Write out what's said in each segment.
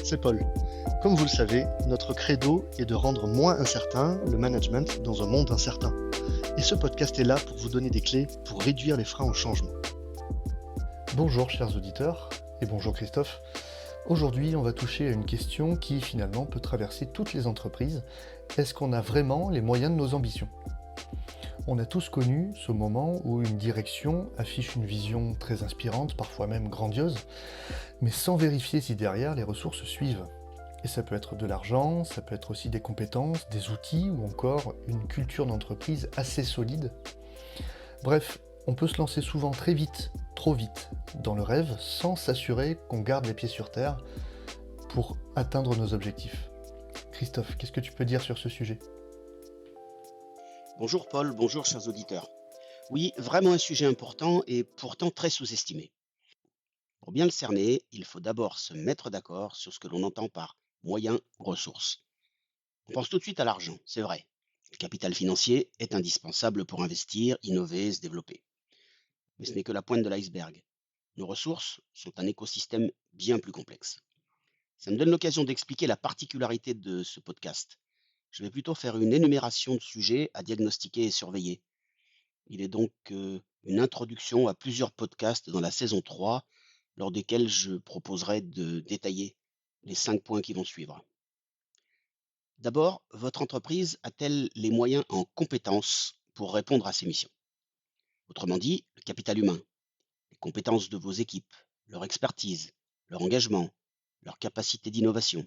c'est Paul. Comme vous le savez, notre credo est de rendre moins incertain le management dans un monde incertain. Et ce podcast est là pour vous donner des clés pour réduire les freins au changement. Bonjour chers auditeurs, et bonjour Christophe. Aujourd'hui, on va toucher à une question qui finalement peut traverser toutes les entreprises. Est-ce qu'on a vraiment les moyens de nos ambitions ? On a tous connu ce moment où une direction affiche une vision très inspirante, parfois même grandiose, mais sans vérifier si derrière les ressources suivent. Et ça peut être de l'argent, ça peut être aussi des compétences, des outils ou encore une culture d'entreprise assez solide. Bref, on peut se lancer souvent très vite, trop vite, dans le rêve sans s'assurer qu'on garde les pieds sur terre pour atteindre nos objectifs. Christophe, qu'est-ce que tu peux dire sur ce sujet ? Bonjour Paul, bonjour chers auditeurs. Oui, vraiment un sujet important et pourtant très sous-estimé. Pour bien le cerner, il faut d'abord se mettre d'accord sur ce que l'on entend par moyens ou ressources. On pense tout de suite à l'argent, c'est vrai. Le capital financier est indispensable pour investir, innover, se développer. Mais ce n'est que la pointe de l'iceberg. Nos ressources sont un écosystème bien plus complexe. Ça me donne l'occasion d'expliquer la particularité de ce podcast. Je vais plutôt faire une énumération de sujets à diagnostiquer et surveiller. Il est donc une introduction à plusieurs podcasts dans la saison 3, lors desquels je proposerai de détailler les 5 points qui vont suivre. D'abord, votre entreprise a-t-elle les moyens en compétences pour répondre à ses missions? Autrement dit, le capital humain, les compétences de vos équipes, leur expertise, leur engagement, leur capacité d'innovation.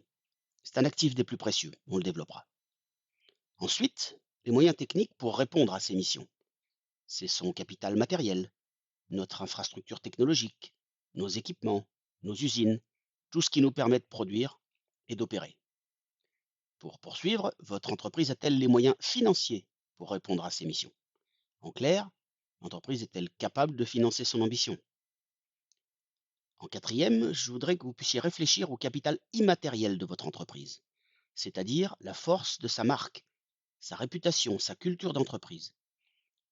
C'est un actif des plus précieux, on le développera. Ensuite, les moyens techniques pour répondre à ces missions. C'est son capital matériel, notre infrastructure technologique, nos équipements, nos usines, tout ce qui nous permet de produire et d'opérer. Pour poursuivre, votre entreprise a-t-elle les moyens financiers pour répondre à ces missions? En clair, l'entreprise est-elle capable de financer son ambition? En quatrième, je voudrais que vous puissiez réfléchir au capital immatériel de votre entreprise, c'est-à-dire la force de sa marque, sa réputation, sa culture d'entreprise.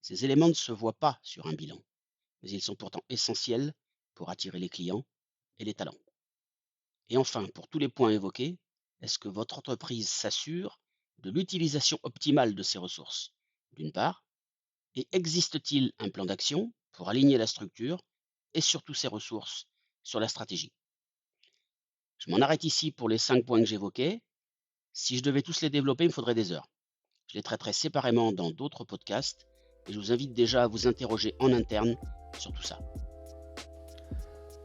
Ces éléments ne se voient pas sur un bilan, mais ils sont pourtant essentiels pour attirer les clients et les talents. Et enfin, pour tous les points évoqués, est-ce que votre entreprise s'assure de l'utilisation optimale de ses ressources, d'une part, et existe-t-il un plan d'action pour aligner la structure et surtout ses ressources sur la stratégie? Je m'en arrête ici pour les 5 points que j'évoquais. Si je devais tous les développer, il me faudrait des heures. Je les traiterai séparément dans d'autres podcasts et je vous invite déjà à vous interroger en interne sur tout ça.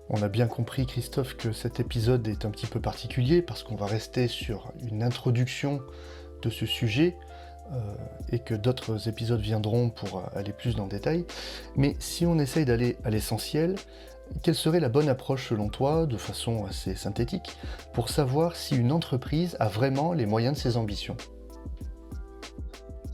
On a bien compris, Christophe, que cet épisode est un petit peu particulier parce qu'on va rester sur une introduction de ce sujet et que d'autres épisodes viendront pour aller plus dans le détail. Mais si on essaye d'aller à l'essentiel, quelle serait la bonne approche selon toi, de façon assez synthétique, pour savoir si une entreprise a vraiment les moyens de ses ambitions ?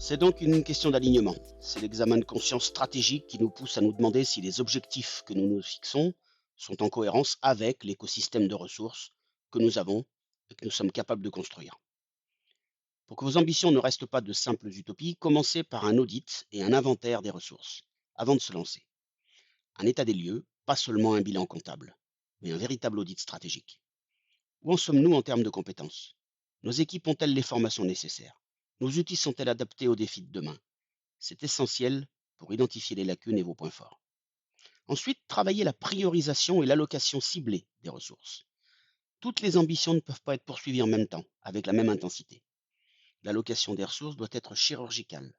C'est donc une question d'alignement. C'est l'examen de conscience stratégique qui nous pousse à nous demander si les objectifs que nous nous fixons sont en cohérence avec l'écosystème de ressources que nous avons et que nous sommes capables de construire. Pour que vos ambitions ne restent pas de simples utopies, commencez par un audit et un inventaire des ressources, avant de se lancer. Un état des lieux, pas seulement un bilan comptable, mais un véritable audit stratégique. Où en sommes-nous en termes de compétences? Nos équipes ont-elles les formations nécessaires? Nos outils sont-ils adaptés aux défis de demain? C'est essentiel pour identifier les lacunes et vos points forts. Ensuite, travaillez la priorisation et l'allocation ciblée des ressources. Toutes les ambitions ne peuvent pas être poursuivies en même temps, avec la même intensité. L'allocation des ressources doit être chirurgicale.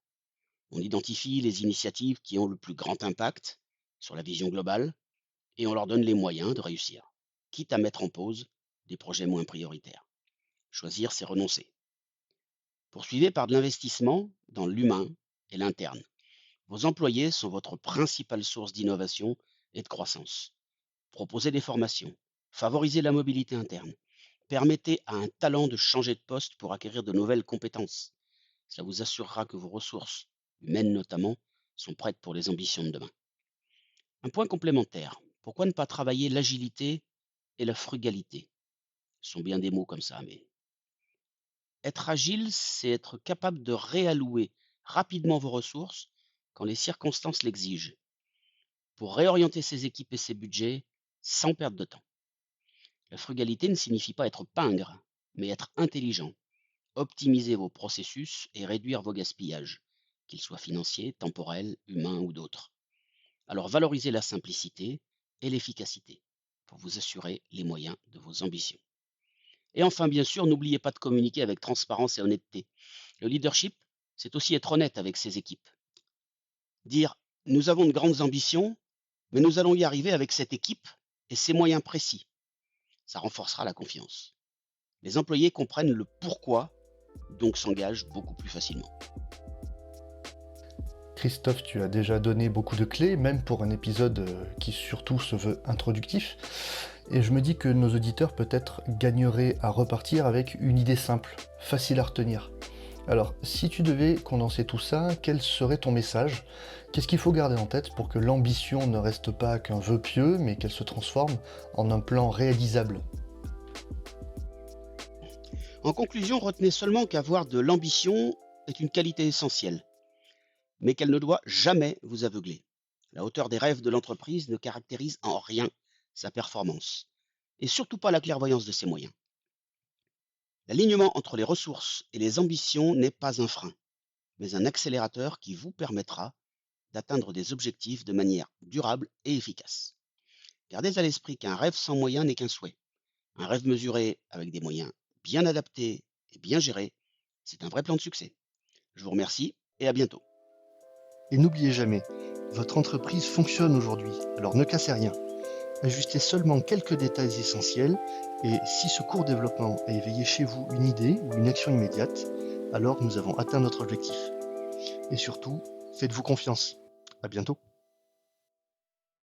On identifie les initiatives qui ont le plus grand impact sur la vision globale et on leur donne les moyens de réussir, quitte à mettre en pause des projets moins prioritaires. Choisir, c'est renoncer. Poursuivez par de l'investissement dans l'humain et l'interne. Vos employés sont votre principale source d'innovation et de croissance. Proposez des formations, favorisez la mobilité interne, permettez à un talent de changer de poste pour acquérir de nouvelles compétences. Cela vous assurera que vos ressources, humaines notamment, sont prêtes pour les ambitions de demain. Un point complémentaire, pourquoi ne pas travailler l'agilité et la frugalité? Ce sont bien des mots comme ça, mais être agile, c'est être capable de réallouer rapidement vos ressources quand les circonstances l'exigent, pour réorienter ses équipes et ses budgets sans perdre de temps. La frugalité ne signifie pas être pingre, mais être intelligent, optimiser vos processus et réduire vos gaspillages, qu'ils soient financiers, temporels, humains ou d'autres. Alors valorisez la simplicité et l'efficacité pour vous assurer les moyens de vos ambitions. Et enfin, bien sûr, n'oubliez pas de communiquer avec transparence et honnêteté. Le leadership, c'est aussi être honnête avec ses équipes. Dire, nous avons de grandes ambitions, mais nous allons y arriver avec cette équipe et ces moyens précis. Ça renforcera la confiance. Les employés comprennent le pourquoi, donc s'engagent beaucoup plus facilement. Christophe, tu as déjà donné beaucoup de clés, même pour un épisode qui surtout se veut introductif. Et je me dis que nos auditeurs peut-être gagneraient à repartir avec une idée simple, facile à retenir. Alors, si tu devais condenser tout ça, quel serait ton message? Qu'est-ce qu'il faut garder en tête pour que l'ambition ne reste pas qu'un vœu pieux, mais qu'elle se transforme en un plan réalisable? En conclusion, retenez seulement qu'avoir de l'ambition est une qualité essentielle, mais qu'elle ne doit jamais vous aveugler. La hauteur des rêves de l'entreprise ne caractérise en rien sa performance, et surtout pas la clairvoyance de ses moyens. L'alignement entre les ressources et les ambitions n'est pas un frein, mais un accélérateur qui vous permettra d'atteindre des objectifs de manière durable et efficace. Gardez à l'esprit qu'un rêve sans moyens n'est qu'un souhait. Un rêve mesuré avec des moyens bien adaptés et bien gérés, c'est un vrai plan de succès. Je vous remercie et à bientôt. Et n'oubliez jamais, votre entreprise fonctionne aujourd'hui, alors ne cassez rien. Ajustez seulement quelques détails essentiels et si ce court développement a éveillé chez vous une idée ou une action immédiate, alors nous avons atteint notre objectif. Et surtout, faites-vous confiance. À bientôt.